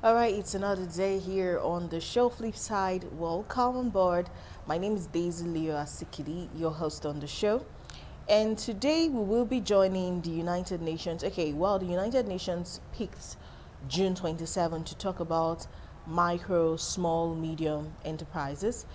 All right, it's another day here on the show Flip Side. Welcome on board. My name is Daisy Leo Asikidi, your host on the show. And today we will be joining the United Nations. Okay, well, the United Nations picked June 27 to talk about micro, small, medium enterprises.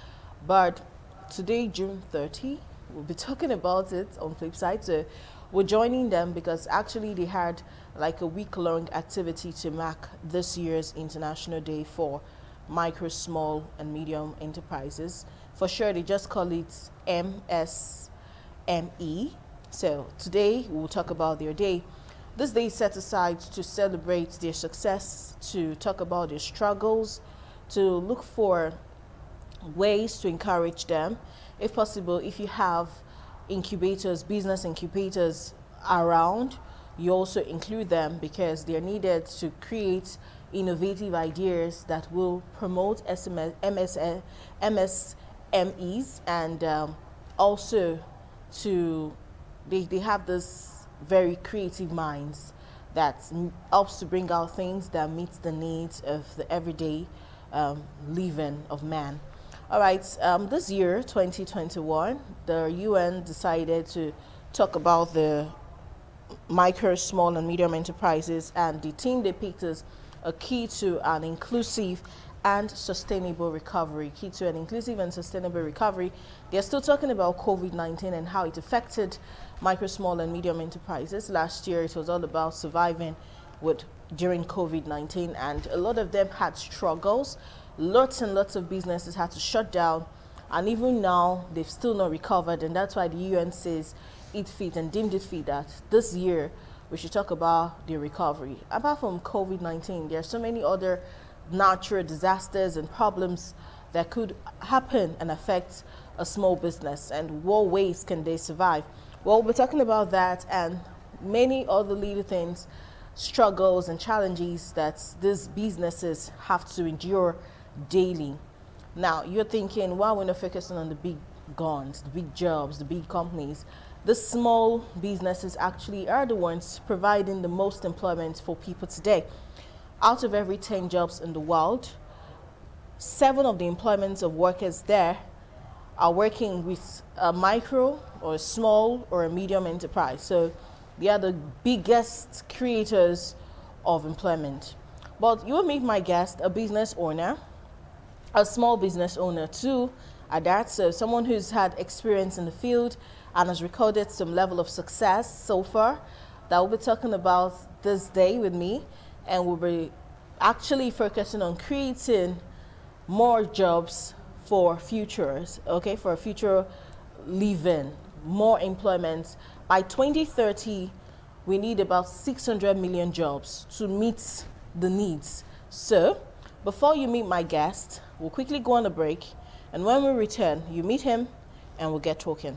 But today, June 30, we'll be talking about it on Flipside. So we're joining them because actually they had like a week-long activity to mark this year's International Day for micro, small, and medium enterprises. For sure, they just call it MSME. So today we'll talk about their day. This day is set aside to celebrate their success, to talk about their struggles, to look for ways to encourage them. If possible, if you have incubators, business incubators around, you also include them because they're needed to create innovative ideas that will promote MSMEs and also they have this very creative minds that helps to bring out things that meets the needs of the everyday living of man. All right, this year, 2021, the UN decided to talk about the micro, small, and medium enterprises, and the theme they picked is a key to an inclusive and sustainable recovery. Key to an inclusive and sustainable recovery. They're still talking about COVID-19 and how it affected micro, small, and medium enterprises. Last year, it was all about surviving during COVID-19, and a lot of them had struggles. Lots and lots of businesses had to shut down, and even now they've still not recovered, and that's why the UN says it fit and deemed it fit that this year we should talk about the recovery. Apart from COVID-19, there are so many other natural disasters and problems that could happen and affect a small business, and what ways can they survive. Well, we're talking about that and many other little things, struggles and challenges that these businesses have to endure daily. Now you're thinking, why we're not focusing on the big guns, the big jobs, the big companies? The small businesses actually are the ones providing the most employment for people today. Out of every 10 jobs in the world, 7 of the employments of workers there are working with a micro or a small or a medium enterprise. So they are the biggest creators of employment. But you will meet my guest, a business owner, a small business owner too, at that. So someone who's had experience in the field and has recorded some level of success so far, that we'll be talking about this day with me, and we'll be actually focusing on creating more jobs for futures, okay, for future living, more employment. By 2030, we need about 600 million jobs to meet the needs. So before you meet my guest, we'll quickly go on a break, and when we return, you meet him and we'll get talking.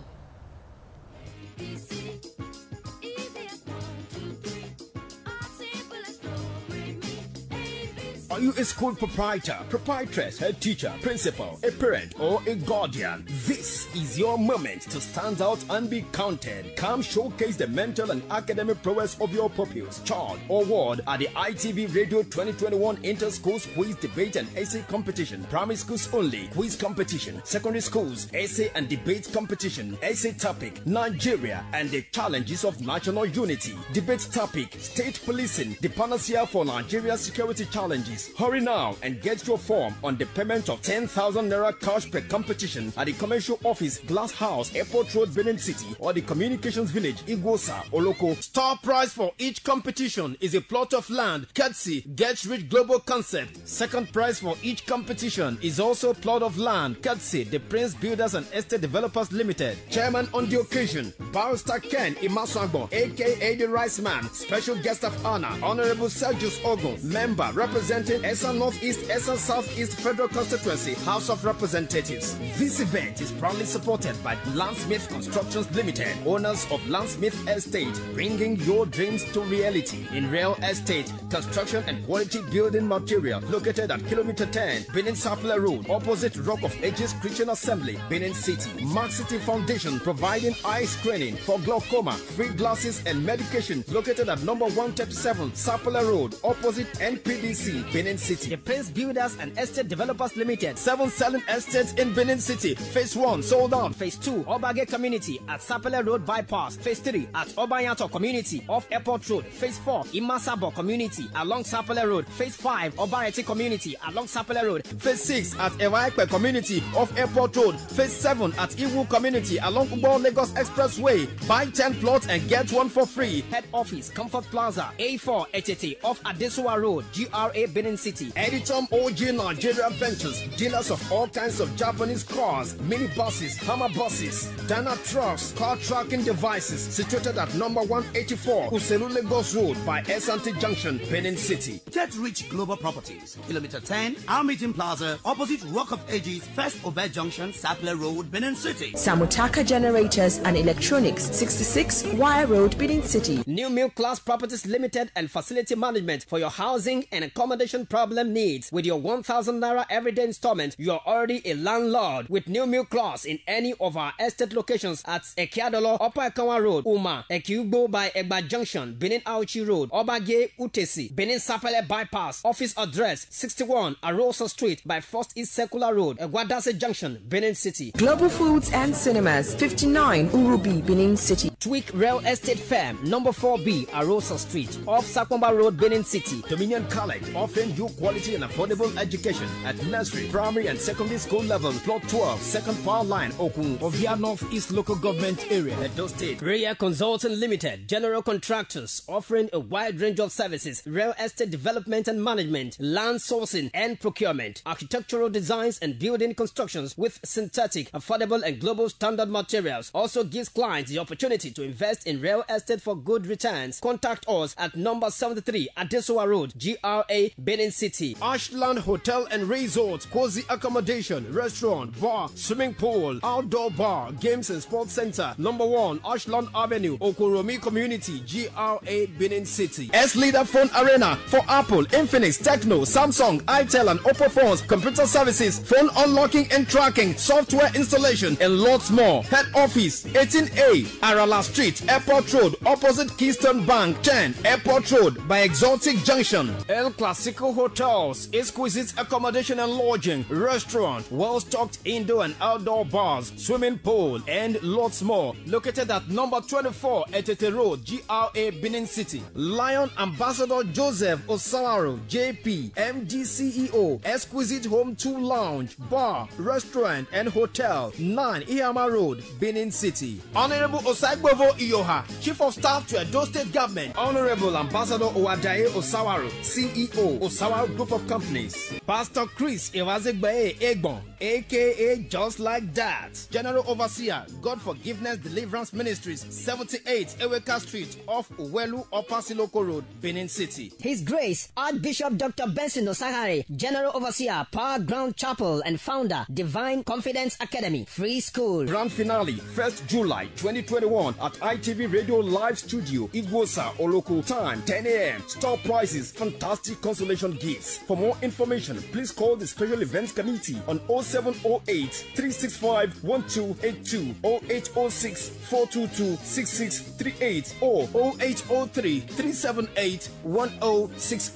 Are you a school proprietor, proprietress, head teacher, principal, a parent, or a guardian? This is your moment to stand out and be counted. Come showcase the mental and academic prowess of your pupils, child, or ward at the ITV Radio 2021 Inter-Schools Quiz Debate and Essay Competition. Primary schools only, quiz competition. Secondary schools, essay and debate competition. Essay topic, Nigeria and the challenges of national unity. Debate topic, state policing, the panacea for Nigeria's security challenges. Hurry now and get your form on the payment of 10,000 Naira cash per competition at the Commercial Office, Glass House, Airport Road, Benin City, or the Communications Village, Igwosa, Oloko. Star prize for each competition is a plot of land, courtesy Get Rich Global Concept. Second prize for each competition is also a plot of land, courtesy the Prince Builders and Estate Developers Limited. Chairman on the occasion, Barrister Ken Imaswagbo, aka the Rice Man. Special guest of honor, Honorable Sergius Ogun, member representing Essen Northeast, Essen Southeast Federal Constituency, House of Representatives. This event is proudly supported by Landsmith Constructions Limited, owners of Landsmith Estate, bringing your dreams to reality in real estate, construction and quality building material. Located at Kilometer 10, Benin Sapler Road, opposite Rock of Ages Christian Assembly, Benin City. Mark City Foundation, providing eye screening for glaucoma, free glasses and medication. Located at number 137, Sapler Road, opposite NPDC, Benin Benin City. The Prince Builders and Estate Developers Limited. 7 selling estates in Benin City. Phase 1 sold out. Phase 2, Obage Community at Sapele Road Bypass. Phase 3 at Obanyato Community off Airport Road. Phase 4, Imasabo Community along Sapele Road. Phase 5, Obareti Community along Sapele Road. Phase 6 at Ewaikpe Community off Airport Road. Phase 7 at Iwu Community along Ubo Lagos Expressway. Buy 10 plots and get one for free. Head Office, Comfort Plaza, A4 HT off Adesua Road, GRA Benin City. Editom OG Nigeria Ventures, dealers of all kinds of Japanese cars, minibuses, hammer buses, Dana trucks, car tracking devices, situated at number 184 Uselu Lagos Road by Asante Junction, Benin City. Get Rich Global Properties, Kilometer 10, Our Meeting Plaza, opposite Rock of Ages, First Obey Junction, Sapele Road, Benin City. Samutaka Generators and Electronics, 66 Wire Road, Benin City. New Milk Class Properties Limited and Facility Management for your housing and accommodation problem needs. With your 1,000 Naira everyday installment, you are already a landlord. With New Milk Class in any of our estate locations at Ekiadolo, Upper Ekawa Road, Uma, Ekiugbo by Egba Junction, Benin Auchi Road, Obage Utesi, Benin Sapele Bypass. Office address 61 Arosa Street by First East Circular Road, Egwadase Junction, Benin City. Global Foods and Cinemas, 59 Urubi, Benin City. Tweak Real Estate Firm, number 4B, Arosa Street, off Sakwamba Road, Benin City. Dominion College, offering you quality and affordable education at nursery, primary and secondary school level. Plot 12, second power line, Okun, Ovia North East Local Government Area, Edo State. Ria Consulting Limited, general contractors offering a wide range of services, real estate development and management, land sourcing and procurement, architectural designs and building constructions with synthetic, affordable and global standard materials. Also gives clients the opportunity to invest in real estate for good returns. Contact us at number 73 Adesua Road, GRA, Benin City. Ashland Hotel and Resort, cozy accommodation, restaurant, bar, swimming pool, outdoor bar, games and sports center. Number 1, Ashland Avenue, Okoromi Community, GRA, Benin City. S-Leader Phone Arena for Apple, Infinix, Tecno, Samsung, itel and Oppo phones, computer services, phone unlocking and tracking, software installation, and lots more. Head office, 18A, Arala Street, Airport Road, opposite Keystone Bank, 10, Airport Road by Exotic Junction. El Clasico Hotels, exquisite accommodation and lodging, restaurant, well-stocked indoor and outdoor bars, swimming pool, and lots more. Located at number 24, Etete Road, GRA, Benin City. Lion Ambassador Joseph Osawaro, JP, MD CEO, Exquisite Home 2 Lounge, Bar, Restaurant, and Hotel, 9 Ihama Road, Benin City. Honorable Osagbovo Iyoha, Chief of Staff to Edo State Government. Honorable Ambassador Owadaye Osawaro, CEO, Osawaro Group of Companies. Pastor Chris Ewazegbae Egbon, aka Just Like That. General Overseer, God Forgiveness Deliverance Ministries, 78 Eweka Street, off Uwelu, Upper Siloko Road, Benin City. His Grace, Archbishop Dr. Benson Osahare, General Overseer, Power Ground Chapel and founder, Divine Confidence Academy, Free School. Grand finale, 1st July 2021 at ITV Radio Live Studio, Igbosa, Oloko. Time, 10 a.m. Store prices, fantastic consolation gifts. For more information, please call the Special Events Committee on 0708 365 1282, 0806 422 6638, or 0803 378 1060.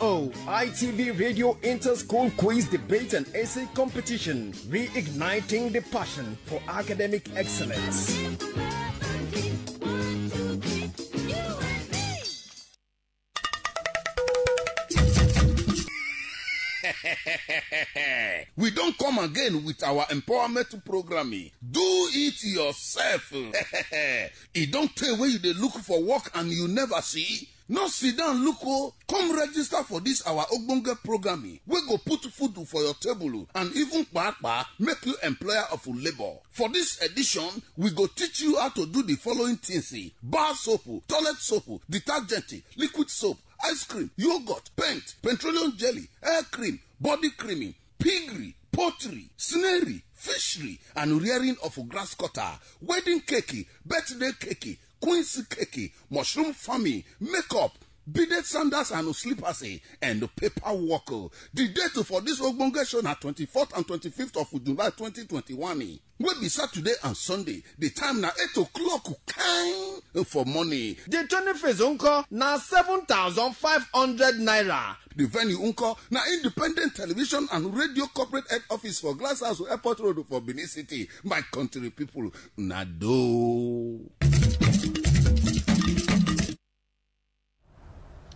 ITV Radio Inter-School Quiz Debate and Essay Competition, reigniting the passion for academic excellence. We don't come again with our empowerment programming. Do it yourself. It don't tell where you dey look for work and you never see. No sit down look oh, come register for this our ogbonge programming. We go put food for your table and even make you employer of labor. For this edition, we go teach you how to do the following things: bar soap, toilet soap, detergent, liquid soap, ice cream, yogurt, paint, petroleum jelly, hair cream, body creaming, piggery, poultry, snarery, fishery, and rearing of grass cutter, wedding cake, birthday cake, quincy cake, mushroom farming, makeup, beaded sandals and slippers and paperwork. The date for this Ogbonge show na 24th and 25th of July 2021. Will be Saturday and Sunday. The time na 8 o'clock kind for money. The 25th unko na 7,500 naira. The venue unko na Independent Television and Radio Corporate Head Office for Glasshouse Airport Road for Benin City. My country people, Nado.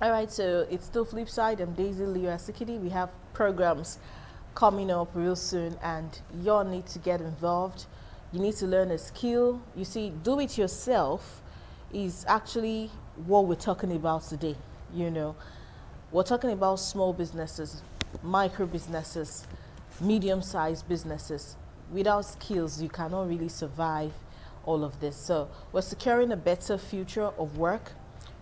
All right, so it's still Flipside. I'm Daisy Leo Asikidi. We have programs coming up real soon, and you all need to get involved. You need to learn a skill. You see, do it yourself is actually what we're talking about today. You know, we're talking about small businesses, micro businesses, medium-sized businesses. Without skills, you cannot really survive all of this. So we're securing a better future of work.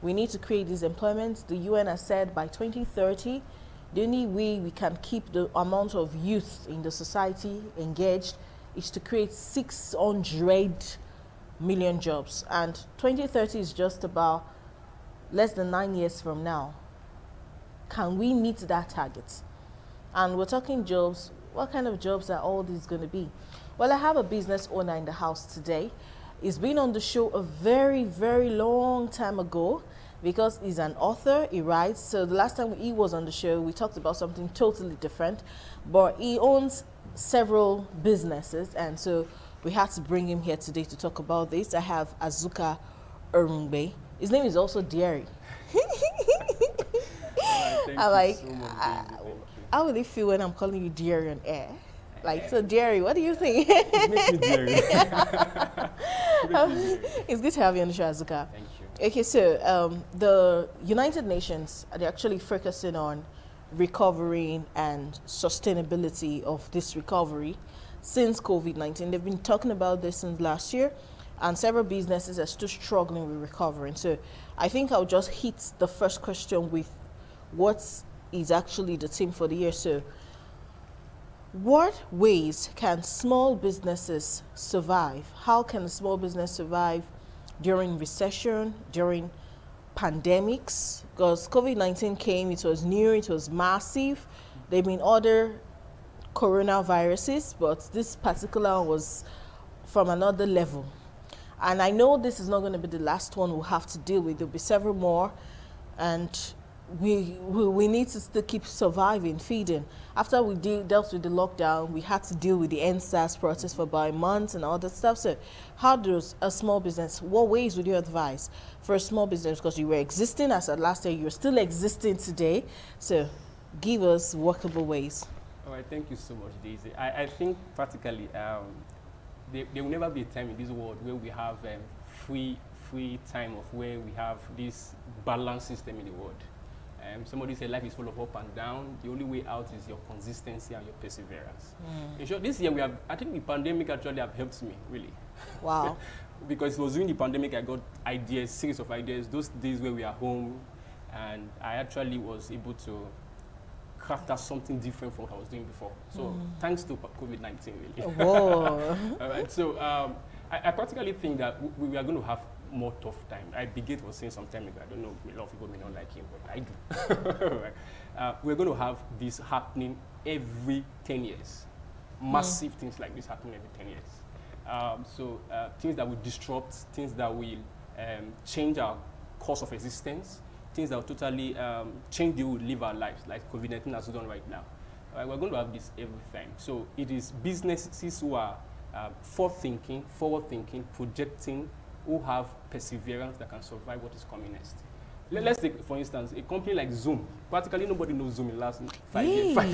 We need to create these employments. The UN has said by 2030, the only way we can keep the amount of youth in the society engaged is to create 600 million jobs. And 2030 is just about less than 9 years from now. Can we meet that target? And we're talking jobs. What kind of jobs are all these going to be? Well, I have a business owner in the house today. He's been on the show a very, very long time ago because he's an author, he writes. So the last time he was on the show, we talked about something totally different. But he owns several businesses, and so we had to bring him here today to talk about this. I have Azuka Erungbe. His name is also Diary. I'm like, how will it feel when I'm calling you Diary on air? Like, so Diary, what do you think? It makes me Diary. It's good to have you on the show, Azuka. Thank you. Okay, so the United Nations, they're actually focusing on recovering and sustainability of this recovery since COVID-19. They've been talking about this since last year, and several businesses are still struggling with recovering. So I think I'll just hit the first question with what is actually the theme for the year. So what ways can small businesses survive? How can a small business survive during recession, during pandemics? Because COVID-19 came, it was new, it was massive. There have been other coronaviruses, but this particular one was from another level. And I know this is not going to be the last one we'll have to deal with. There'll be several more, and we need to still keep surviving, feeding. After we dealt with the lockdown, we had to deal with the NSAS protest for about a month and all that stuff. So how does a small business, what ways would you advise for a small business? Because you were existing as of last year, you're still existing today. So give us workable ways. All right, thank you so much, Daisy. I think practically there will never be a time in this world where we have free time of where we have this balanced system in the world. Somebody said life is full of up and down. The only way out is your consistency and your perseverance. In short, this year I think the pandemic actually have helped me, really. Wow. Because it was during the pandemic I got ideas, series of ideas, those days where we are home, and I actually was able to craft out something different from what I was doing before. So thanks to COVID-19, really. Whoa. All right, so I practically think that we are going to have more tough time. Bill was saying some time ago, I don't know, a lot of people may not like him, but I do. Right. We're going to have this happening every 10 years. Massive things like this happening every 10 years. So things that will disrupt, things that will change our course of existence, things that will totally change the way we live our lives, like COVID-19 has done right now. We're going to have this every time. So it is businesses who are forward-thinking, projecting, who have perseverance that can survive what is coming next. Let's take, for instance, a company like Zoom. Practically nobody knows Zoom in the last 5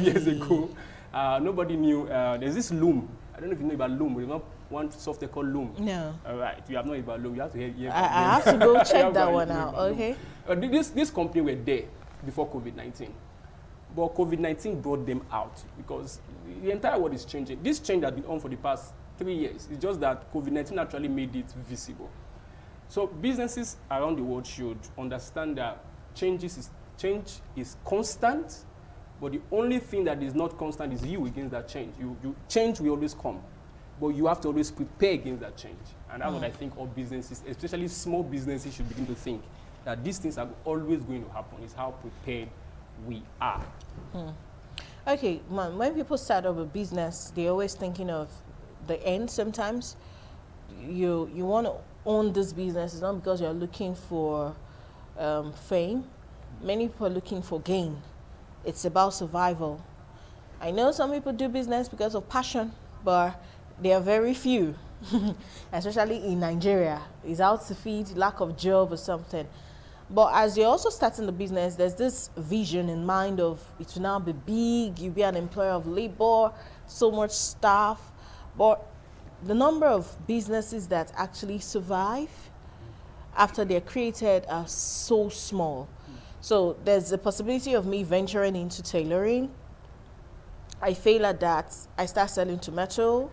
years ago. Nobody knew, there's this Loom. I don't know if you know about Loom. There's not one software called Loom. No. All right, you have not about Loom. You have to hear I have to go check that one out, okay? This company were there before COVID-19. But COVID-19 brought them out because the entire world is changing. This change has been on for the past 3 years. It's just that COVID-19 actually made it visible. So businesses around the world should understand that change is constant, but the only thing that is not constant is you against that change. Change will always come, but you have to always prepare against that change. And that's what I think all businesses, especially small businesses, should begin to think. that these things are always going to happen. It's how prepared we are. Okay, man, when people start up a business, they're always thinking of the end sometimes. You want to own this business, it's not because you're looking for fame. Many people are looking for gain. It's about survival. I know some people do business because of passion, but there are very few, especially in Nigeria. It's out to feed, lack of job or something. But as you're also starting the business, there's this vision in mind of it will now be big, you'll be an employer of labor, so much staff. But the number of businesses that actually survive after they're created are so small. So there's a possibility of me venturing into tailoring. I fail at that, I start selling tomato.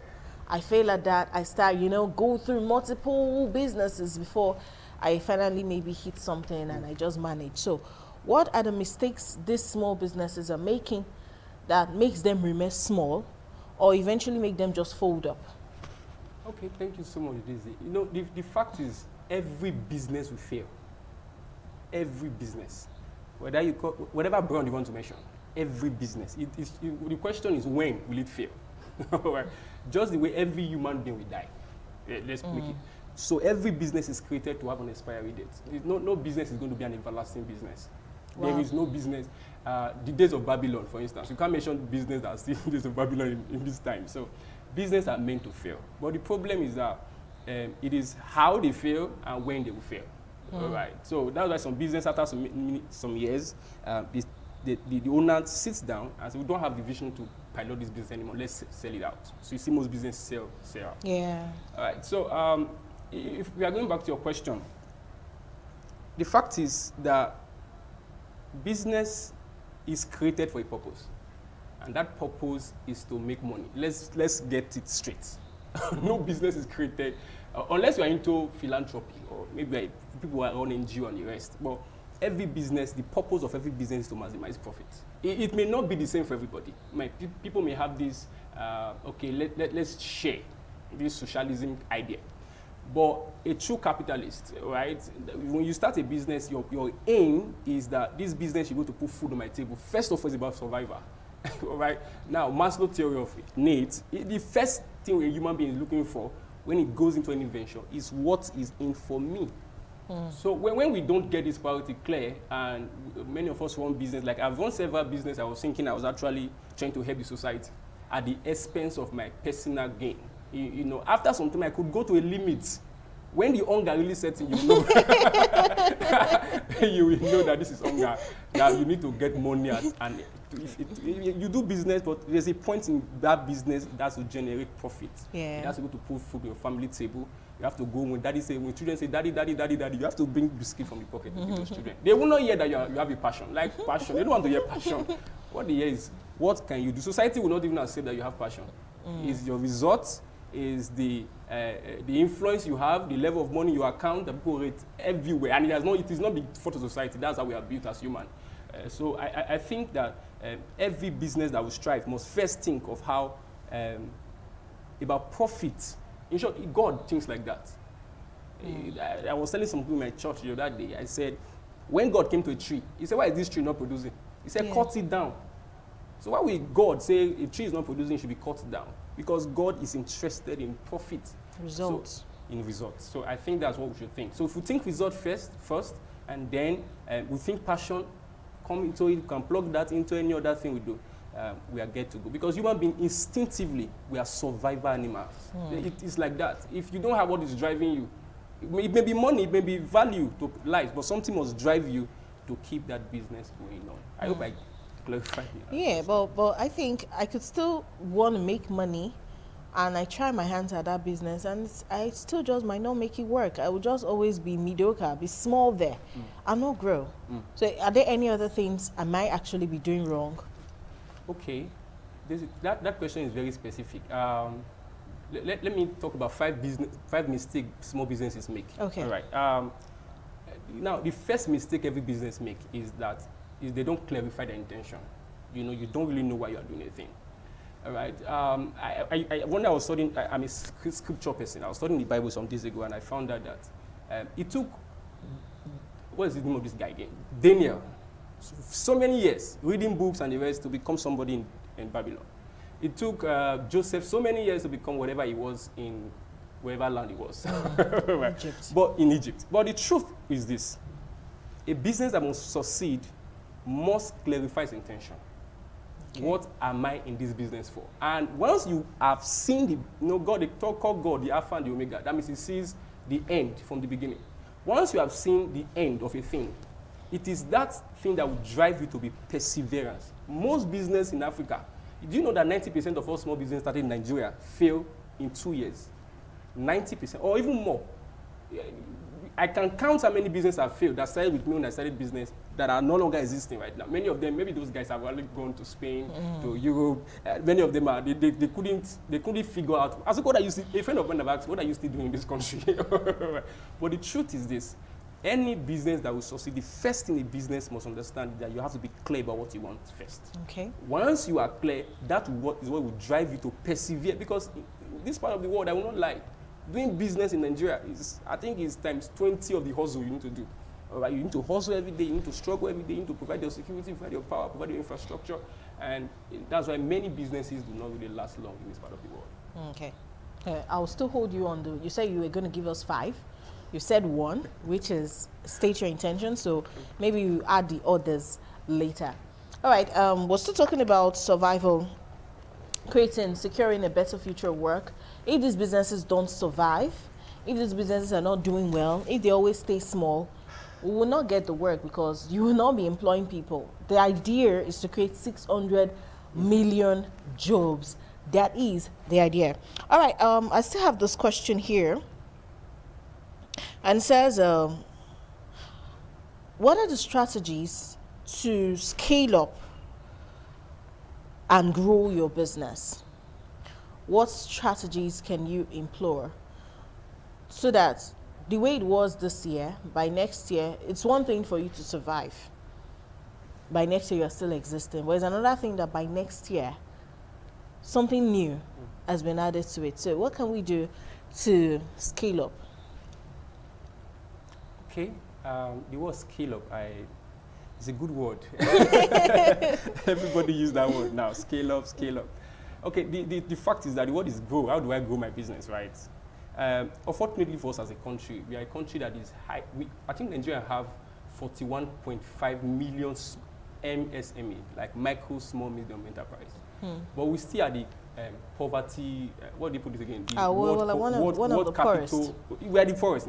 I fail at that, I start, go through multiple businesses before I finally maybe hit something and I just manage. So what are the mistakes these small businesses are making that makes them remain small or eventually make them just fold up? Okay, thank you so much, Daisy. The fact is, every business will fail. Every business. Whatever brand you want to mention, every business. The question is, when will it fail? Right? Just the way every human being will die. Let's make it. So every business is created to have an expiry date. No business is going to be an everlasting business. Wow. There is no business. The days of Babylon, for instance, you can't mention business that are still days of Babylon in this time. So business are meant to fail. But the problem is that it is how they fail and when they will fail. All right. So that's why some business after some years, the owner sits down and says, we don't have the vision to pilot this business anymore. Let's sell it out. So you see most businesses sell out. Yeah. All right. So if we are going back to your question, the fact is that business is created for a purpose, and that purpose is to make money. Let's get it straight. No business is created unless you are into philanthropy or maybe people who are on NGO and the rest. But every business, the purpose of every business is to maximize profit. It may not be the same for everybody. People may have this, let's share this socialism idea. But a true capitalist, right, when you start a business, your aim is that this business you're going to put food on my table. First of all, it's about survival. Right? Now, Maslow's theory of needs, the first thing a human being is looking for when it goes into an invention is what is in for me. So when we don't get this priority clear, and many of us run business, like I've run several business, I was thinking I was actually trying to help the society at the expense of my personal gain. After some time, I could go to a limit. When the hunger really sets in, you will know that this is hunger, that you need to get money and you do business, but there's a point in that business that will generate profit. Yeah. You have to go to put food on your family table. You have to go when children say, daddy, daddy, daddy, daddy, you have to bring biscuit from the pocket to give those children. They will not hear that you have a passion. Like passion. They don't want to hear passion. What they hear is, what can you do? Society will not even accept that you have passion. Is your result, is the influence you have, the level of money you account, that people rate everywhere. And it is not the fault of society. That's how we are built as humans. So I think that every business that will strive must first think of how, about profit. In short, God thinks like that. I was telling some people in my church the other day, I said, when God came to a tree, he said, why is this tree not producing? He said, cut it down. So why will God say a tree is not producing, it should be cut down? Because God is interested in profit. Results. In results. So I think that's what we should think. So if we think result first, and then we think passion, come into it, you can plug that into any other thing we do, we are good to go. Because human beings, instinctively, we are survival animals. It's like that. If you don't have what is driving you, it may be money, it may be value to life, but something must drive you to keep that business going on. I hope I clarified it. Yeah, but I think I could still want to make money, and I try my hands at that business, and I still just might not make it work. I will just always be mediocre, be small there, and not grow. So are there any other things I might actually be doing wrong? Okay, that question is very specific. Let me talk about five mistakes small businesses make. Okay. All right. Now, the first mistake every business makes is they don't clarify their intention. You don't really know why you are doing anything. All right. When I was studying, I'm a scripture person. I was studying the Bible some days ago, and I found out that it took what is the name of this guy again? Daniel. So many years reading books and the rest to become somebody in Babylon. It took Joseph so many years to become whatever he was in wherever land he was. Right. Egypt. But in Egypt. But the truth is this. A business that must succeed must clarify its intention. Okay. What am I in this business for? And once you have seen the, God, they call God the Alpha and the Omega. That means he sees the end from the beginning. Once you have seen the end of a thing, it is that thing that will drive you to be perseverance. Most business in Africa, do you know that 90% of all small business started in Nigeria fail in 2 years? 90%, or even more. I can count how many businesses have failed that started with me when I started business that are no longer existing right now. Many of them, maybe those guys have already gone to Spain, to Europe. Many of them are, they couldn't figure out. As a friend of mine have asked, what are you still doing in this country? But the truth is this. Any business that will succeed, the first thing a business must understand is that you have to be clear about what you want first. Okay. Once you are clear, that is what will drive you to persevere. Because in this part of the world, I will not lie, doing business in Nigeria is, I think, is times 20 of the hustle you need to do. All right, you need to hustle every day, you need to struggle every day, you need to provide your security, provide your power, provide your infrastructure. And that's why many businesses do not really last long in this part of the world. Okay. I'll still hold you on you said you were going to give us 5. You said 1, which is state your intention, so maybe you add the others later. All right, we're still talking about survival, creating, securing a better future of work. If these businesses don't survive, if these businesses are not doing well, if they always stay small, we will not get the work because you will not be employing people. The idea is to create 600 million jobs. That is the idea. All right, I still have this question here. And it says, what are the strategies to scale up and grow your business? What strategies can you employ so that the way it was this year, by next year, it's one thing for you to survive. By next year, you're still existing. But it's another thing that by next year, something new has been added to it. So what can we do to scale up? Okay, the word scale up, it's a good word. Everybody use that word now, scale up, scale up. Okay, the fact is that the word is grow. How do I grow my business, right? Unfortunately for us as a country, we are a country that is high. I think Nigeria have 41.5 million MSME, like micro, small, medium enterprise. But we still are the poverty, what do you put it again? The one of the poorest. We are the poorest.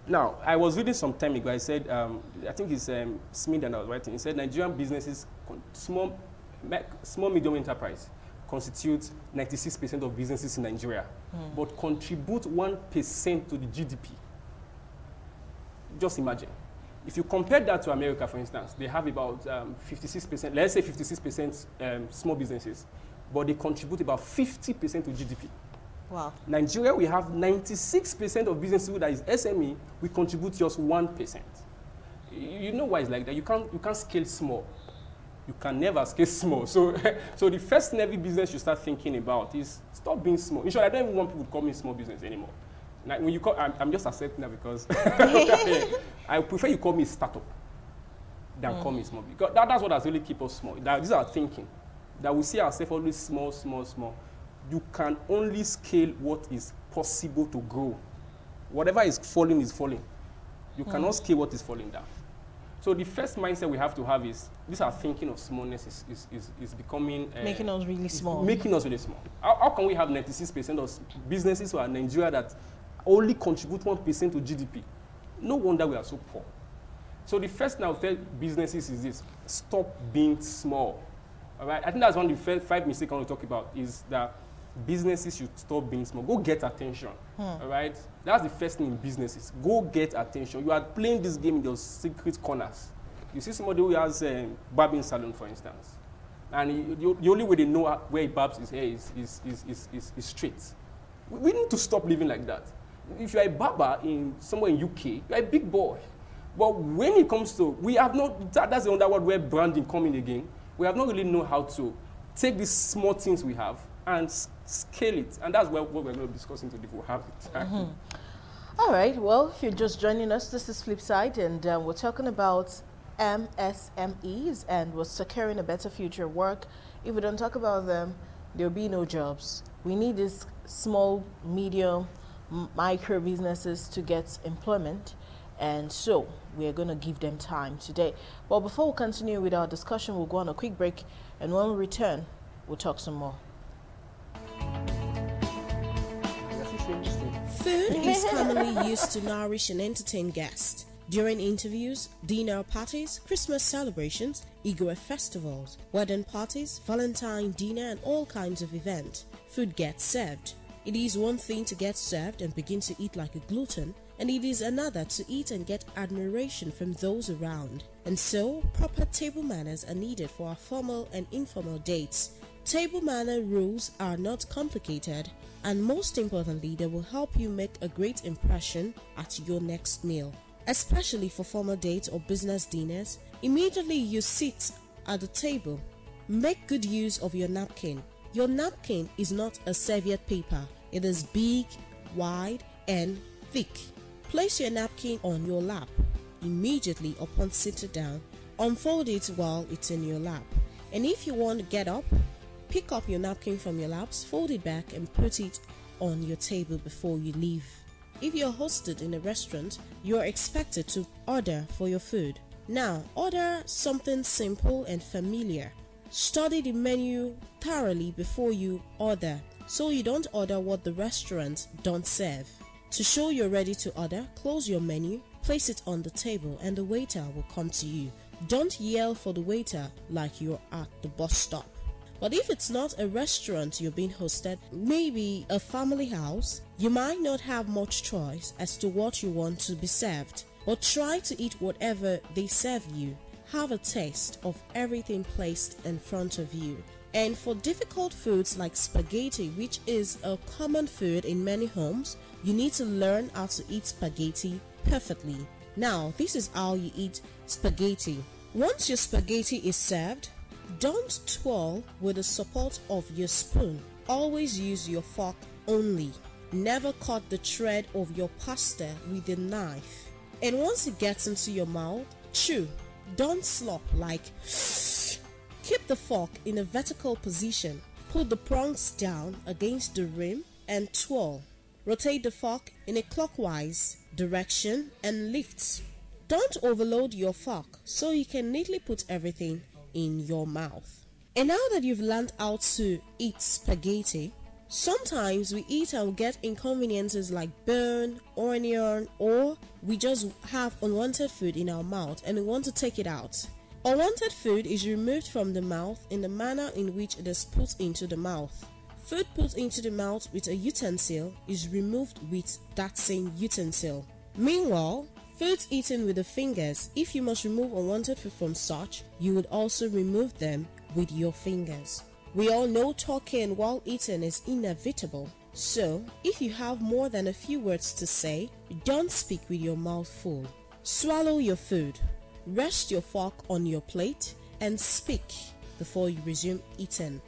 Now, I was reading some time ago, I said, I think it's Smith that I was writing, he said Nigerian businesses, small, medium enterprise, constitute 96% of businesses in Nigeria, but contribute 1% to the GDP. Just imagine. If you compare that to America, for instance, they have about 56%, let's say 56% small businesses, but they contribute about 50% to GDP. Wow. Nigeria, we have 96% of businesses that is SME, we contribute just 1%. You know why it's like that? You can't scale small. You can never scale small. So, so the first thing every business you start thinking about is stop being small. In short, I don't even want people to call me small business anymore. Like when you call, I'm just accepting that because I prefer you call me startup than call me small. Because that's what has really kept us small. These are our thinking. That we see ourselves always small, small, small. You can only scale what is possible to grow. Whatever is falling is falling. You cannot scale what is falling down. So the first mindset we have to have is, this our thinking of smallness is becoming... making us really small. Making us really small. How can we have 96% of businesses who are in Nigeria that only contribute 1% to GDP? No wonder we are so poor. So the first thing I would tell businesses is this, stop being small. All right? I think that's one of the first 5 mistakes I want to talk about is that businesses should stop being small. Go get attention. All right? That's the first thing in businesses. Go get attention. You are playing this game in your secret corners. You see somebody who has a barbing salon, for instance, and the only way they know where he barbs his hair is straight. We need to stop living like that. If you're a barber somewhere in UK, you're a big boy. But when it comes to, we have not, that's the other word where branding coming again. We have not really known how to take these small things we have and scale it. And that's what we're going to be discussing today. We'll have it. All right, well, if you're just joining us, this is Flipside, and we're talking about MSMEs and we're securing a better future at work. If we don't talk about them, there'll be no jobs. We need these small, medium, micro businesses to get employment, and so we're going to give them time today. But before we continue with our discussion, we'll go on a quick break, and when we return, we'll talk some more. Food is commonly used to nourish and entertain guests. During interviews, dinner parties, Christmas celebrations, Igwe festivals, wedding parties, Valentine dinner, and all kinds of events, food gets served. It is one thing to get served and begin to eat like a glutton, and it is another to eat and get admiration from those around. And so, proper table manners are needed for our formal and informal dates. Table manner rules are not complicated, and most importantly, they will help you make a great impression at your next meal. Especially for formal dates or business dinners, immediately you sit at the table. Make good use of your napkin. Your napkin is not a serviette paper. It is big, wide, and thick. Place your napkin on your lap. Immediately upon sitting down, unfold it while it's in your lap. And if you want to get up, pick up your napkin from your laps, fold it back, and put it on your table before you leave. If you're hosted in a restaurant, you're expected to order for your food. Now, order something simple and familiar. Study the menu thoroughly before you order, so you don't order what the restaurant don't serve. To show you're ready to order, close your menu, place it on the table, and the waiter will come to you. Don't yell for the waiter like you're at the bus stop. But if it's not a restaurant you're being hosted, maybe a family house, you might not have much choice as to what you want to be served. But try to eat whatever they serve you. Have a taste of everything placed in front of you. And for difficult foods like spaghetti, which is a common food in many homes, you need to learn how to eat spaghetti perfectly. Now, this is how you eat spaghetti. Once your spaghetti is served, don't twirl with the support of your spoon. Always use your fork only. Never cut the thread of your pasta with a knife. And once it gets into your mouth, chew. Don't slop like. Keep the fork in a vertical position. Put the prongs down against the rim and twirl. Rotate the fork in a clockwise direction and lift. Don't overload your fork so you can neatly put everything in your mouth. And now that you've learned how to eat spaghetti, sometimes we eat and we get inconveniences like burn, onion, or we just have unwanted food in our mouth and we want to take it out. Unwanted food is removed from the mouth in the manner in which it is put into the mouth. Food put into the mouth with a utensil is removed with that same utensil. Meanwhile, foods eaten with the fingers, if you must remove unwanted food from such, you would also remove them with your fingers. We all know talking while eating is inevitable. So, if you have more than a few words to say, don't speak with your mouth full. Swallow your food. Rest your fork on your plate and speak before you resume eating.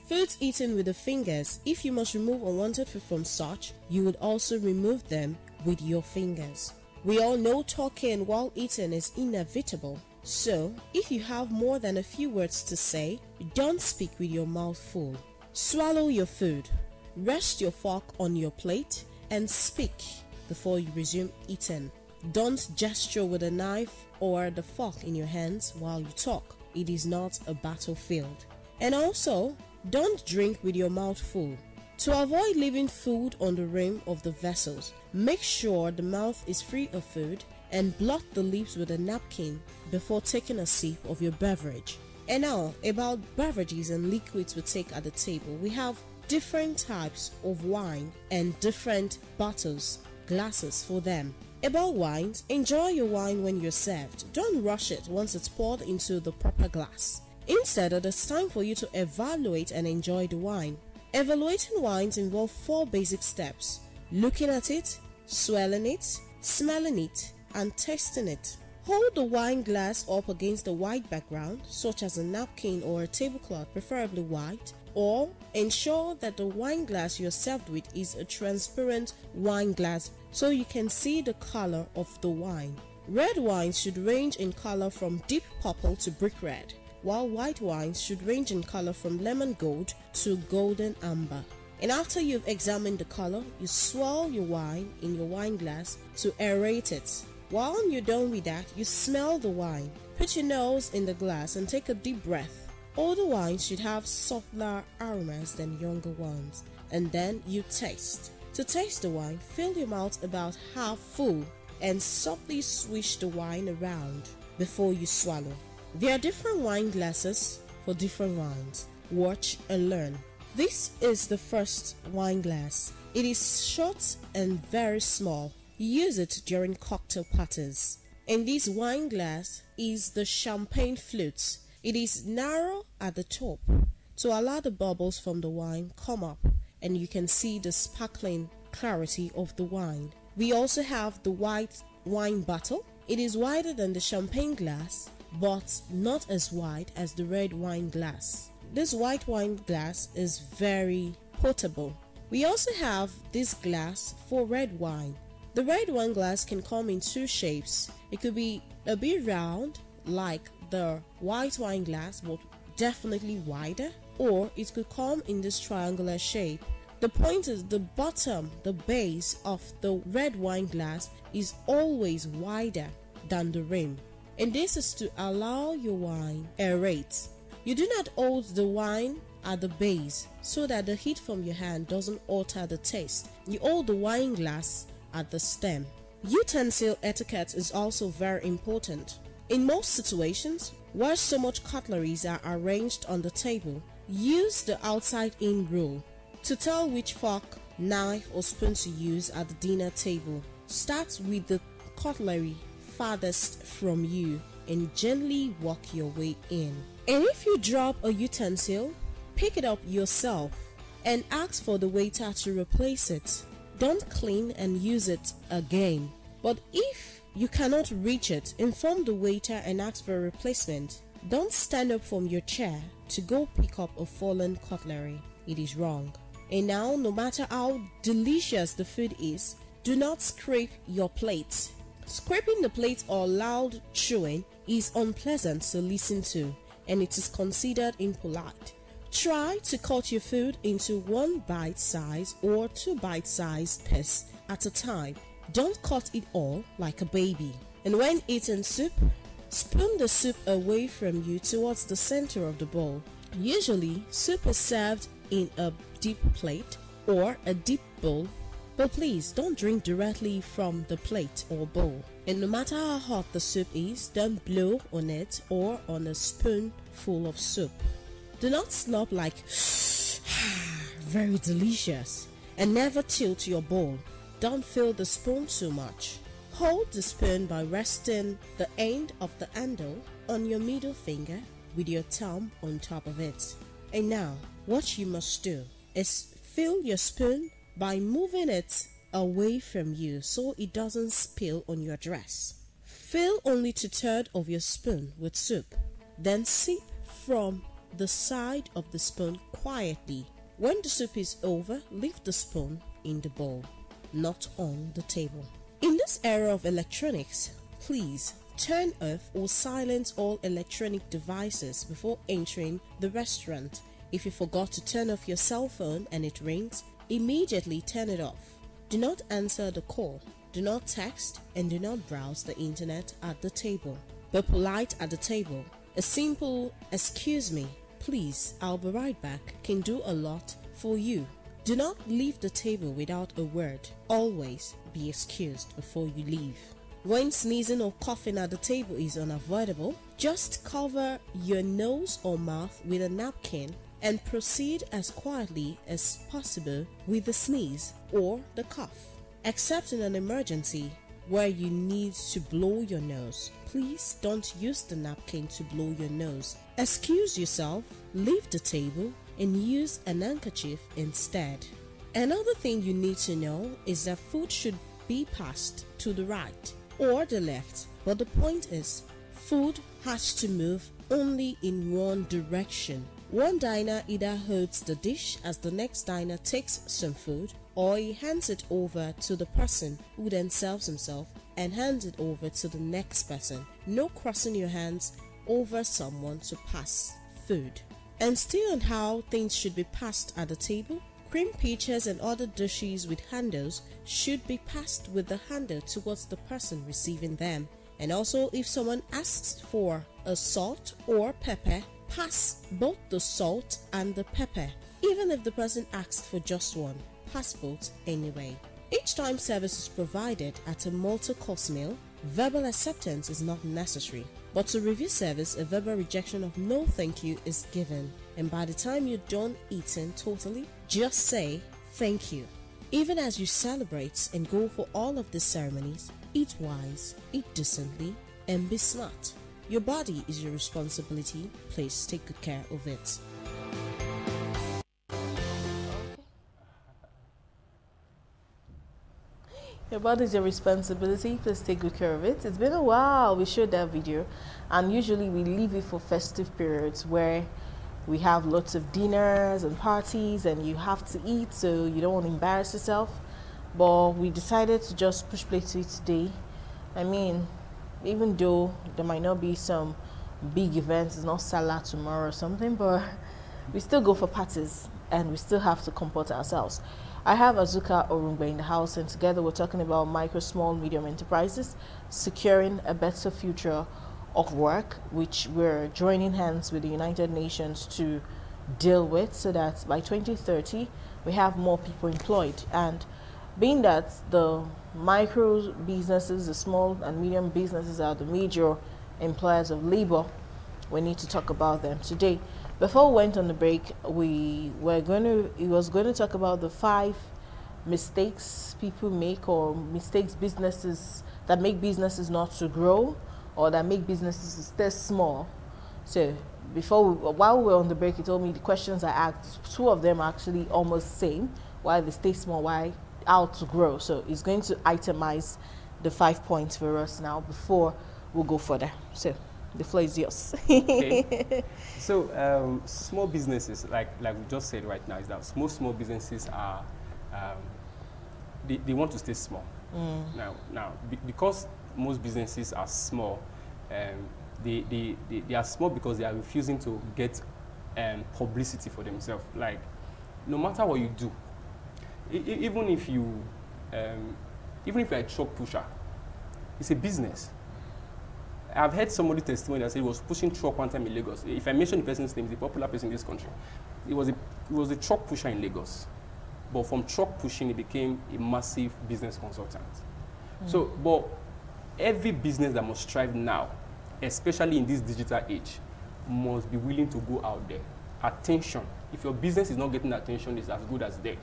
Foods eaten with the fingers, if you must remove unwanted food from such, you would also remove them with your fingers. We all know talking while eating is inevitable. So, if you have more than a few words to say, don't speak with your mouth full. Swallow your food. Rest your fork on your plate and speak before you resume eating. Don't gesture with a knife or the fork in your hands while you talk. It is not a battlefield. And also, don't drink with your mouth full. To avoid leaving food on the rim of the vessels, make sure the mouth is free of food and blot the lips with a napkin before taking a sip of your beverage. And now, about beverages and liquids we take at the table. We have different types of wine and different bottles, glasses for them. About wines, enjoy your wine when you're served. Don't rush it once it's poured into the proper glass. Instead, it is time for you to evaluate and enjoy the wine. Evaluating wines involve 4 basic steps: looking at it, swirling it, smelling it, and tasting it. Hold the wine glass up against a white background, such as a napkin or a tablecloth, preferably white, or ensure that the wine glass you're served with is a transparent wine glass so you can see the color of the wine. Red wines should range in color from deep purple to brick red, while white wines should range in color from lemon gold to golden amber. And after you've examined the color, you swirl your wine in your wine glass to aerate it. While you're done with that, you smell the wine. Put your nose in the glass and take a deep breath. Older wines should have softer aromas than younger ones. And then you taste. To taste the wine, fill your mouth about half full and softly swish the wine around before you swallow. There are different wine glasses for different wines. Watch and learn. This is the first wine glass. It is short and very small. Use it during cocktail parties. In this wine glass is the champagne flute. It is narrow at the top to allow the bubbles from the wine come up, and you can see the sparkling clarity of the wine. We also have the white wine bottle. It is wider than the champagne glass, but not as wide as the red wine glass. This white wine glass is very portable. We also have this glass for red wine. The red wine glass can come in two shapes. It could be a bit round like the white wine glass, but definitely wider, or it could come in this triangular shape. The point is the bottom, the base of the red wine glass is always wider than the rim, and this is to allow your wine aerate. You do not hold the wine at the base so that the heat from your hand doesn't alter the taste. You hold the wine glass at the stem. Utensil etiquette is also very important. In most situations where so much cutlery are arranged on the table, use the outside-in rule to tell which fork, knife or spoon to use at the dinner table. Start with the cutlery farthest from you and gently walk your way in. And if you drop a utensil, pick it up yourself and ask for the waiter to replace it. Don't clean and use it again. But if you cannot reach it, inform the waiter and ask for a replacement. Don't stand up from your chair to go pick up a fallen cutlery. It is wrong. And now, no matter how delicious the food is, do not scrape your plate. Scraping the plate or loud chewing is unpleasant to listen to, and it is considered impolite. Try to cut your food into one bite size or two bite size pieces at a time. Don't cut it all like a baby. And when eating soup, spoon the soup away from you towards the center of the bowl. Usually, soup is served in a deep plate or a deep bowl, but please don't drink directly from the plate or bowl. And no matter how hot the soup is, don't blow on it or on a spoonful of soup. Do not slurp like very delicious, and never tilt your bowl. Don't fill the spoon too much. Hold the spoon by resting the end of the handle on your middle finger with your thumb on top of it. And now, what you must do is fill your spoon by moving it away from you so it doesn't spill on your dress. Fill only 2/3 of your spoon with soup. Then sip from the side of the spoon quietly. When the soup is over, leave the spoon in the bowl, not on the table. In this era of electronics, please turn off or silence all electronic devices before entering the restaurant. If you forgot to turn off your cell phone and it rings, immediately turn it off. Do not answer the call. Do not text and do not browse the internet at the table. Be polite at the table. A simple "excuse me, please, I'll be right back" can do a lot for you. Do not leave the table without a word. Always be excused before you leave. When sneezing or coughing at the table is unavoidable, just cover your nose or mouth with a napkin and proceed as quietly as possible with the sneeze or the cough. Except in an emergency where you need to blow your nose, please don't use the napkin to blow your nose. Excuse yourself, leave the table, and use an handkerchief instead. Another thing you need to know is that food should be passed to the right or the left, but the point is, food has to move only in one direction. One diner either holds the dish as the next diner takes some food, or he hands it over to the person who then serves himself and hands it over to the next person. No crossing your hands over someone to pass food. And still on how things should be passed at the table, cream pitchers and other dishes with handles should be passed with the handle towards the person receiving them. And also, if someone asks for a salt or pepper, pass both the salt and the pepper. Even if the person asked for just one, pass both anyway. Each time service is provided at a multi-course meal, verbal acceptance is not necessary. But to review service, a verbal rejection of no thank you is given. And by the time you're done eating totally, just say thank you. Even as you celebrate and go for all of these ceremonies, eat wise, eat decently, and be smart. Your body is your responsibility. Please take good care of it. Your body is your responsibility. Please take good care of it. It's been a while we showed that video, and usually we leave it for festive periods where we have lots of dinners and parties and you have to eat, so you don't want to embarrass yourself. But we decided to just push play to it today. I mean, even though there might not be some big events, it's not Salah tomorrow or something, but we still go for parties and we still have to comport ourselves. I have Azuka Orungbe in the house, and together we're talking about micro, small, medium enterprises securing a better future of work, which we're joining hands with the United Nations to deal with, so that by 2030 we have more people employed. And being that the micro businesses, the small and medium businesses are the major employers of labor, we need to talk about them today. Before we went on the break, he was going to talk about the 5 mistakes people make, or mistakes businesses that make businesses not to grow, or that make businesses stay small. So while we were on the break, he told me the questions I asked, 2 of them are actually almost same. Why they stay small, why how to grow. So he's going to itemize the 5 points for us now before we'll go further. So the floor is yours. Okay. So small businesses, like we just said right now, is that most small businesses are they want to stay small. Now because most businesses are small, they are small because they are refusing to get publicity for themselves. Like, no matter what you do, even if you're a truck pusher, it's a business. I've heard somebody testimony that said he was pushing truck one time in Lagos. If I mention the person's name, he's a popular person in this country. He was a truck pusher in Lagos. But from truck pushing, he became a massive business consultant. So, but every business that must strive now, especially in this digital age, must be willing to go out there. Attention. If your business is not getting attention, it's as good as dead.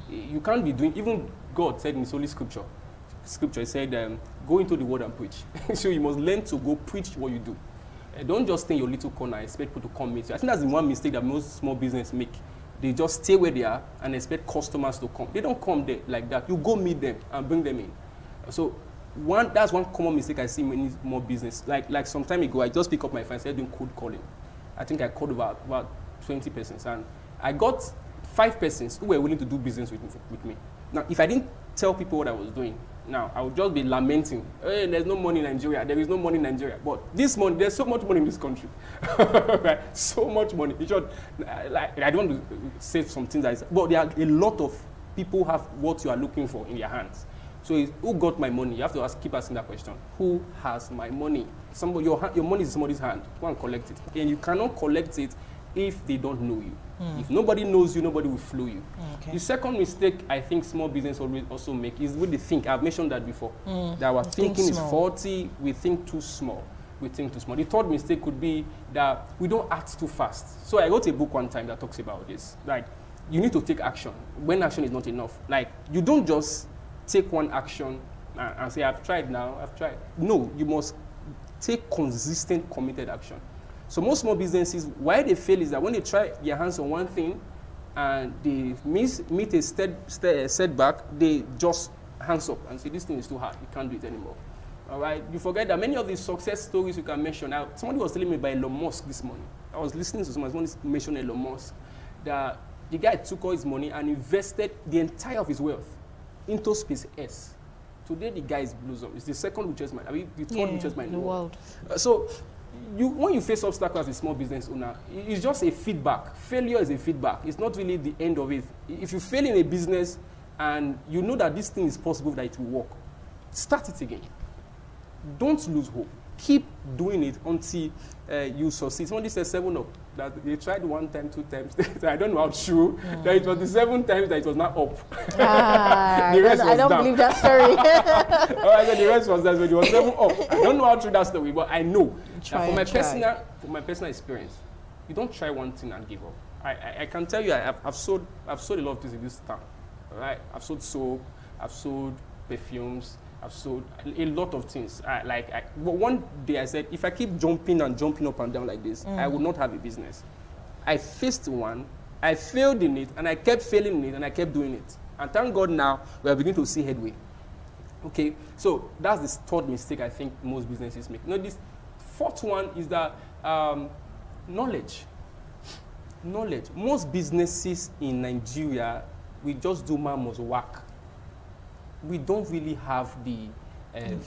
You can't be doing, even God said in his holy scripture, he said, go into the world and preach. So you must learn to go preach what you do. Don't just stay in your little corner and expect people to come meet you. I think that's the one mistake that most small business make. They just stay where they are and expect customers to come. They don't come there like that. You go meet them and bring them in. So that's one common mistake I see in many small business. Like some time ago, I just picked up my phone and started doing cold calling. I think I called about 20 persons, and I got 5 persons who were willing to do business with me. Now, if I didn't tell people what I was doing, now I would just be lamenting, hey, there's no money in Nigeria, there is no money in Nigeria. But this money, there's so much money in this country. Right? So much money. In short, like, I don't want to say some things, but there are a lot of people who have what you are looking for in their hands. So who got my money? You have to keep asking that question. Who has my money? Your money is in somebody's hand. Go and collect it. And you cannot collect it if they don't know you. If nobody knows you, nobody will flow you. Okay. The second mistake I think small business also make is with the think. I've mentioned that before. That our thinking is faulty. We think too small. The third mistake could be that we don't act too fast. So I wrote a book one time that talks about this. Like, you need to take action when action is not enough. Like, you don't just take one action and say, I've tried now, I've tried. No, you must take consistent, committed action. So most small businesses, why they fail is that when they try their hands on one thing and they meet a setback, they just hands up and say, this thing is too hard, you can't do it anymore. All right? You forget that many of these success stories you can mention. Now, somebody was telling me about Elon Musk this morning. I was listening to someone mention Elon Musk, that The guy took all his money and invested the entire of his wealth into SpaceX. Today, the guy is blossom. It's the second richest man. I mean, the third richest man in the world. So, when you face obstacles as a small business owner, it's just a feedback. Failure is a feedback. It's not really the end of it. If you fail in a business and you know that this thing is possible, that it will work, start it again. Don't lose hope. Keep doing it until you succeed. Somebody said 7 up. That they tried 1 time, 2 times. I don't know how true. That it was the 7th time that it was not up. The rest I don't believe that story. I said the rest was that, so it was 7 up. I don't know how true that story, but I know that from my personal experience, you don't try one thing and give up. I can tell you, I've sold a lot of things in this town. Right? I've sold soap. I've sold perfumes. I've sold a lot of things. But one day I said, if I keep jumping and jumping up and down like this, I would not have a business. I faced one, I failed in it, and I kept failing in it, and I kept doing it. And thank God now, we are beginning to see headway. Okay, so that's the third mistake I think most businesses make. Now, this fourth one is that knowledge. Knowledge. Most businesses in Nigeria, we just do mama's work. We don't really have the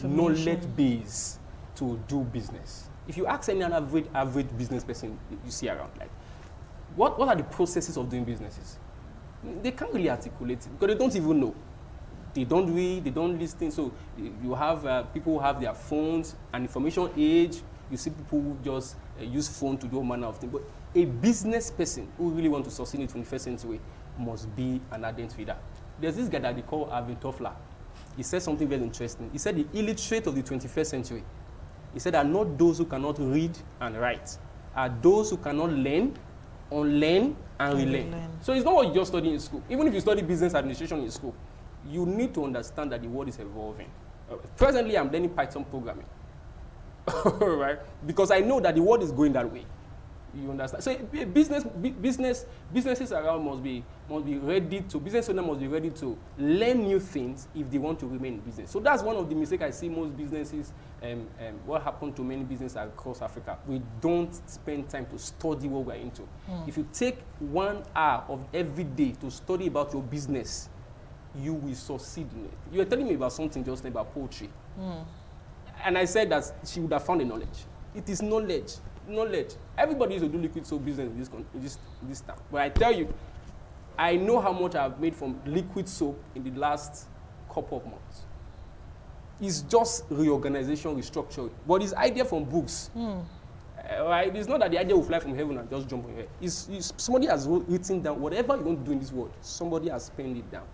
knowledge base to do business. If you ask any average business person you see around, like, what are the processes of doing businesses? They can't really articulate it because they don't even know. They don't read, they don't listen. So you have people who have their phones, and information age, you see people who just use phone to do all manner of things. But a business person who really wants to succeed in the 21st century must be an ardent reader. There's this guy that they call Alvin Toffler. He said something very interesting. He said the illiterate of the 21st century, he said, are not those who cannot read and write, are those who cannot learn, unlearn, and relearn. So it's not what you just study in school. Even if you study business administration in school, you need to understand that the world is evolving. Presently, I'm learning Python programming, right? Because I know that the world is going that way. You understand? So businesses around must be ready to, business owners must be ready to learn new things if they want to remain in business. So that's one of the mistakes I see most businesses, what happened to many businesses across Africa. We don't spend time to study what we're into. If you take 1 hour of every day to study about your business, you will succeed in it. You were telling me about something just now about poetry. And I said that she would have found the knowledge. It is knowledge. Knowledge. Everybody used to do liquid soap business in this town. But I tell you, I know how much I've made from liquid soap in the last couple of months. It's just reorganization, restructuring. But it's idea from books. Right? It's not that the idea will fly from heaven and just jump on your head. It's somebody has written down whatever you want to do in this world. Somebody has penned it down.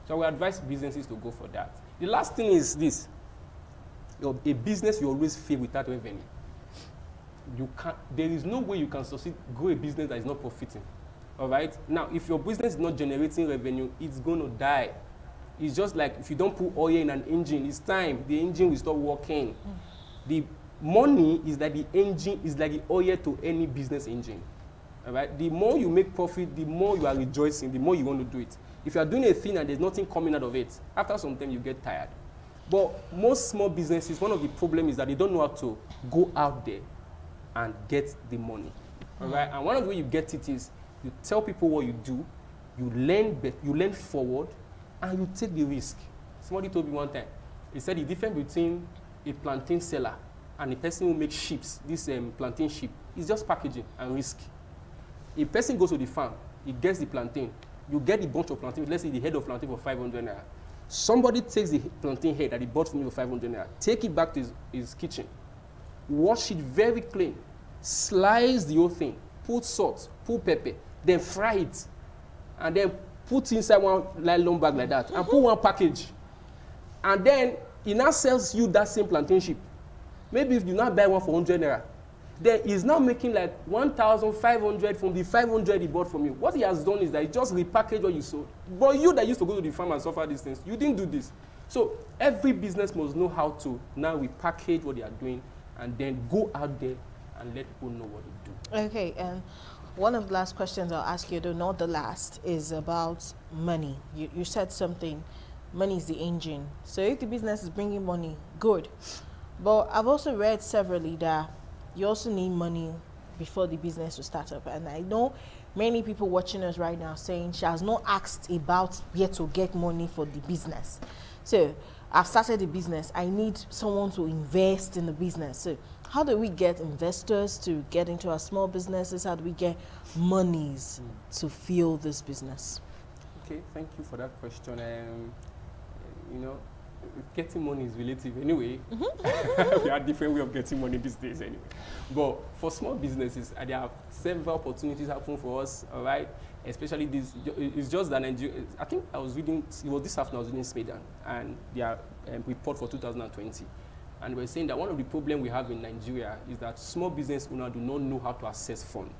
So I would advise businesses to go for that. The last thing is this. A business you always fail without revenue. There is no way you can succeed, grow a business that is not profiting. All right? Now, if your business is not generating revenue, it's going to die. It's just like if you don't put oil in an engine, it's time. The engine will stop working. The money is like the engine, is like the oil to any business engine. All right? The more you make profit, the more you are rejoicing, the more you want to do it. If you are doing a thing and there's nothing coming out of it, after some time you get tired. But most small businesses, one of the problems is that they don't know how to go out there and get the money. All right? And one of the ways you get it is you tell people what you do, you learn forward, and you take the risk. Somebody told me one time, he said the difference between a plantain seller and a person who makes ships, this plantain ship, is just packaging and risk. A person goes to the farm, he gets the plantain, you get the bunch of plantain, let's say the head of plantain for 500 naira. Somebody takes the plantain head that he bought from you for 500 naira, take it back to his kitchen, wash it very clean, slice the whole thing, put salt, put pepper, then fry it, and then put inside one nylon bag like that, and put one package. And then he now sells you that same plantain chip. Maybe if you now buy one for 100 naira, then he's now making like 1,500 from the 500 he bought from you. What he has done is that he just repackaged what you sold. But you that used to go to the farm and suffer these things, you didn't do this. So every business must know how to now repackage what they are doing and then go out there and let people know what they do. Okay, and one of the last questions I'll ask you, though not the last, is about money. You said something, money is the engine. So if the business is bringing money, good. But I've also read severally that you also need money before the business will start up. And I know many people watching us right now saying she has not asked about where to get money for the business. So I've started a business. I need someone to invest in the business. So how do we get investors to get into our small businesses? How do we get monies to fuel this business? Okay, thank you for that question. You know, getting money is relative anyway. There are different ways of getting money these days anyway. But for small businesses, there are several opportunities happening for us, all right? Especially this, it's just that Nigeria, I think I was reading, it was this afternoon I was reading Sweden, and their report for 2020. And we're saying that one of the problems we have in Nigeria is that small business owners do not know how to access funds.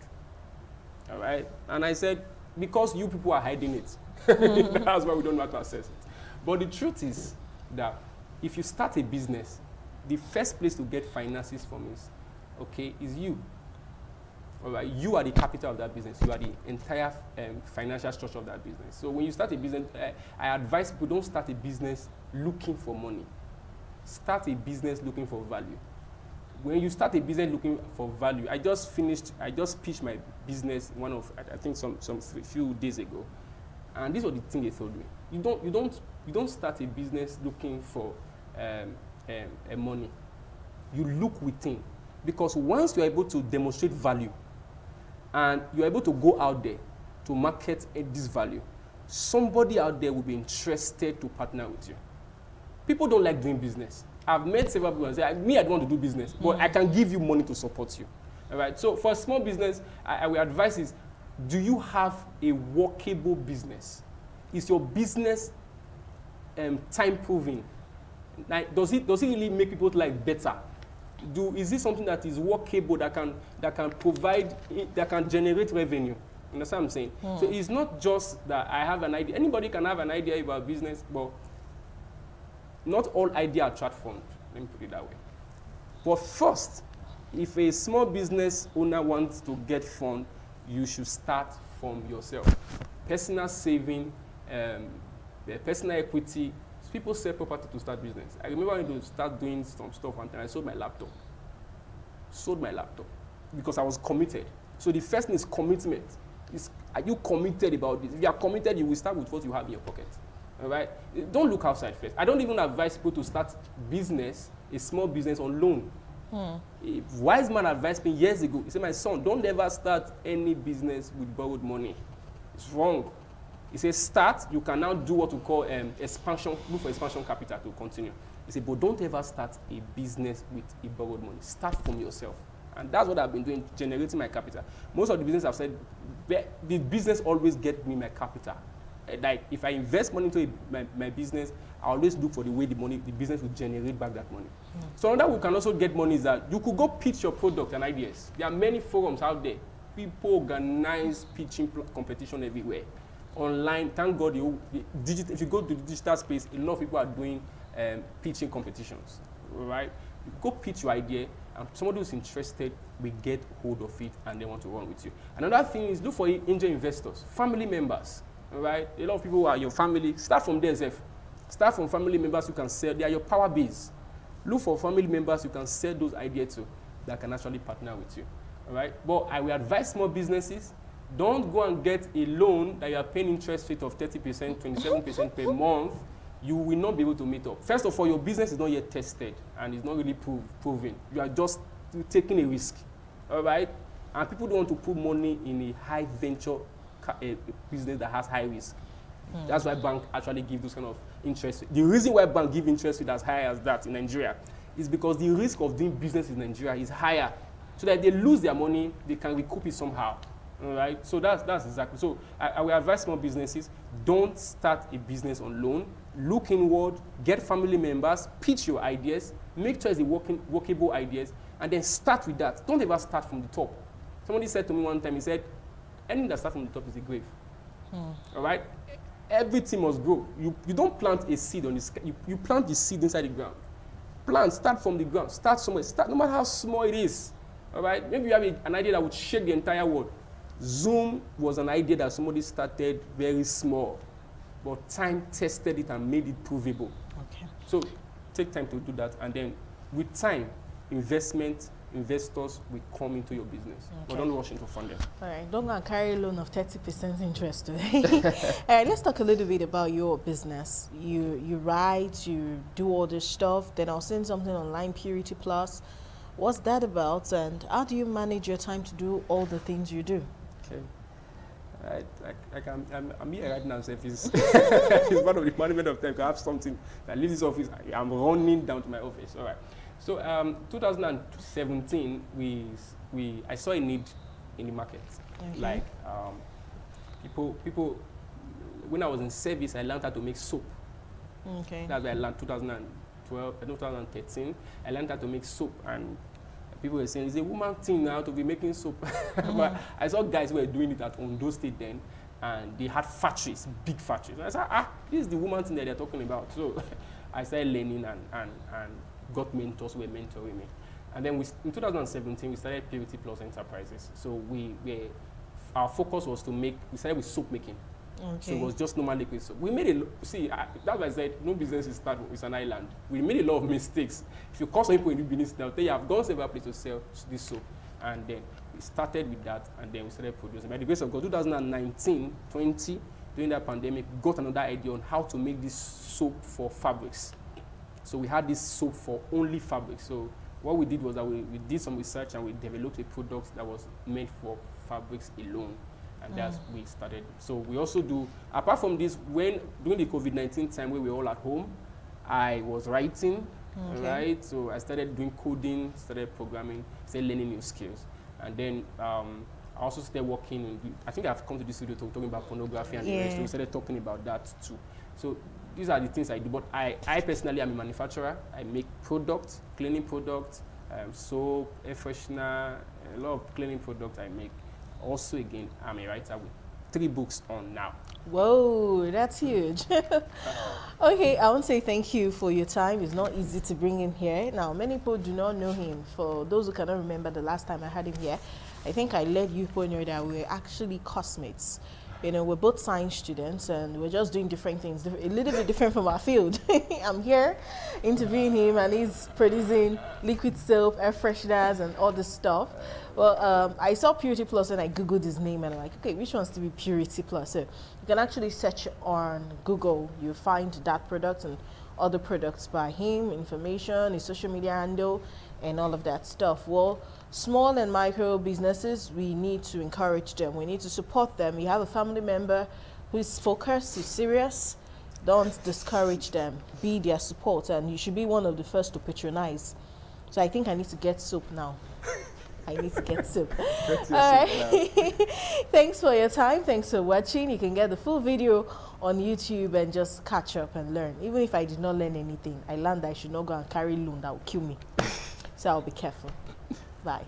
All right? And I said, because you people are hiding it. That's why we don't know how to access it. But the truth is that if you start a business, the first place to get finances from is you. All right? You are the capital of that business. You are the entire financial structure of that business. So when you start a business, I advise people don't start a business looking for money. Start a business looking for value. When you start a business looking for value, I just pitched my business I think some few days ago, and this was the thing they told me. You don't start a business looking for money. You look within, because once you're able to demonstrate value, and you're able to go out there to market this value, somebody out there will be interested to partner with you. People don't like doing business. I've met several people and say, me, I don't want to do business, but I can give you money to support you. All right? So for a small business, I will advise is, do you have a workable business? Is your business time-proven? Like, does it really make people like better? Is this something that is workable, that can provide, that can generate revenue? You understand what I'm saying? So it's not just that I have an idea. Anybody can have an idea about business, but not all ideas attract funds. Let me put it that way. But first, if a small business owner wants to get funds, you should start from yourself. Personal saving, personal equity. People sell property to start business. I remember when I start doing some stuff one time, I sold my laptop. Because I was committed. So the first thing is commitment. Are you committed about this? If you are committed, you will start with what you have in your pocket. All right? Don't look outside first. I don't even advise people to start a small business on loan. A wise man advised me years ago. He said, my son, don't ever start any business with borrowed money. It's wrong. He says, start, you can now do what we call expansion, look for expansion capital to continue. He said, but don't ever start a business with a borrowed money. Start from yourself. And that's what I've been doing, generating my capital. Most of the business I've said, the business always gets me my capital. Like, if I invest money into my business, I always look for the way the business will generate back that money. So another way we can also get money is that you could go pitch your product and ideas. There are many forums out there. People organize pitching competition everywhere. Online, thank God, if you go to the digital space, a lot of people are doing pitching competitions, right? You go pitch your idea, and somebody who's interested will get hold of it and they want to run with you. Another thing is look for angel investors, family members, right? A lot of people who are your family. Start from there, Zeph. Start from family members you can sell. They are your power base. Look for family members you can sell those ideas to that can actually partner with you, all right? But I will advise small businesses, don't go and get a loan that you are paying interest rate of 30%, 27% per month. You will not be able to meet up. First of all, your business is not yet tested and it's not really proven. You are just taking a risk, all right? And people don't want to put money in a high venture business that has high risk. That's why banks actually give those kind of interest. The reason why banks give interest rate as high as that in Nigeria is because the risk of doing business in Nigeria is higher. So that they lose their money, they can recoup it somehow. All right, so that's exactly. So I will advise small businesses, don't start a business on loan. Look inward, get family members, pitch your ideas, make sure it's workable ideas, and then start with that. Don't ever start from the top. Somebody said to me one time, he said, anything that starts from the top is a grave. All right? Everything must grow. You don't plant a seed on the sky. You plant the seed inside the ground. Start from the ground. Start somewhere. Start no matter how small it is. All right? Maybe you have an idea that would shake the entire world. Zoom was an idea that somebody started very small, but time tested it and made it provable. Okay. So take time to do that, and then with time, investment investors will come into your business. But don't rush into funding. All right, don't go and carry a loan of 30% interest today. All right, let's talk a little bit about your business. You write, you do all this stuff. Then I'll send something online, Purity Plus. What's that about, and how do you manage your time to do all the things you do? Okay. I'm here right now, so if it's, it's part of the management of time. I have something that leaves this office. I'm running down to my office. All right. So 2017, I saw a need in the market. Like people. When I was in service, I learned how to make soap. Okay. That's why I learned 2012, 2013. I learned how to make soap, and people were saying it's a woman thing now to be making soap. But I saw guys who were doing it at Ondo State then, and they had factories, big factories. And I said, this is the woman thing that they're talking about. So I started learning and got mentors who were mentoring me. And then in 2017, we started Purity Plus Enterprises. So our focus was we started with soap making. Okay. So it was just normal liquid soap. We made that's why I said no business is started with an island. We made a lot of mistakes. If you call some people in the business now, they have gone several places to sell this soap. And then we started with that, and then we started producing. By the grace of God, 2019, 20, during that pandemic, we got another idea on how to make this soap for fabrics. So we had this soap for only fabrics. So what we did was that we did some research and we developed a product that was made for fabrics alone. And that's we started. So we also do, apart from this, during the COVID-19 time where we were all at home, I was writing, right? So I started doing coding, started programming, started learning new skills. And then I also started working, I think I've come to this studio talking about pornography and the rest. So we started talking about that too. So these are the things I do. But I personally am a manufacturer. I make products, cleaning products, soap, air freshener, a lot of cleaning products I make. Also, again, I'm a writer with 3 books on now. Whoa, that's huge. Okay, I want to say thank you for your time. It's not easy to bring him here. Now, many people do not know him. For those who cannot remember the last time I had him here, I think I let you know that we're actually classmates. You know, we're both science students and we're just doing different things, a little bit different from our field. I'm here interviewing him and he's producing liquid soap, air fresheners and all this stuff. Well, I saw Purity Plus and I Googled his name and I'm like, okay, which one's to be Purity Plus? So you can actually search on Google, you'll find that product and other products by him, information, his social media handle, and all of that stuff. Well, small and micro businesses, we need to encourage them. We need to support them. You have a family member who is focused, who's serious, don't discourage them. Be their support, and you should be one of the first to patronize. So I think I need to get soap now. I need to get soap. All right. Thanks for your time. Thanks for watching. You can get the full video on YouTube and just catch up and learn. Even if I did not learn anything, I learned that I should not go and carry loan that will kill me. So I'll be careful. Bye.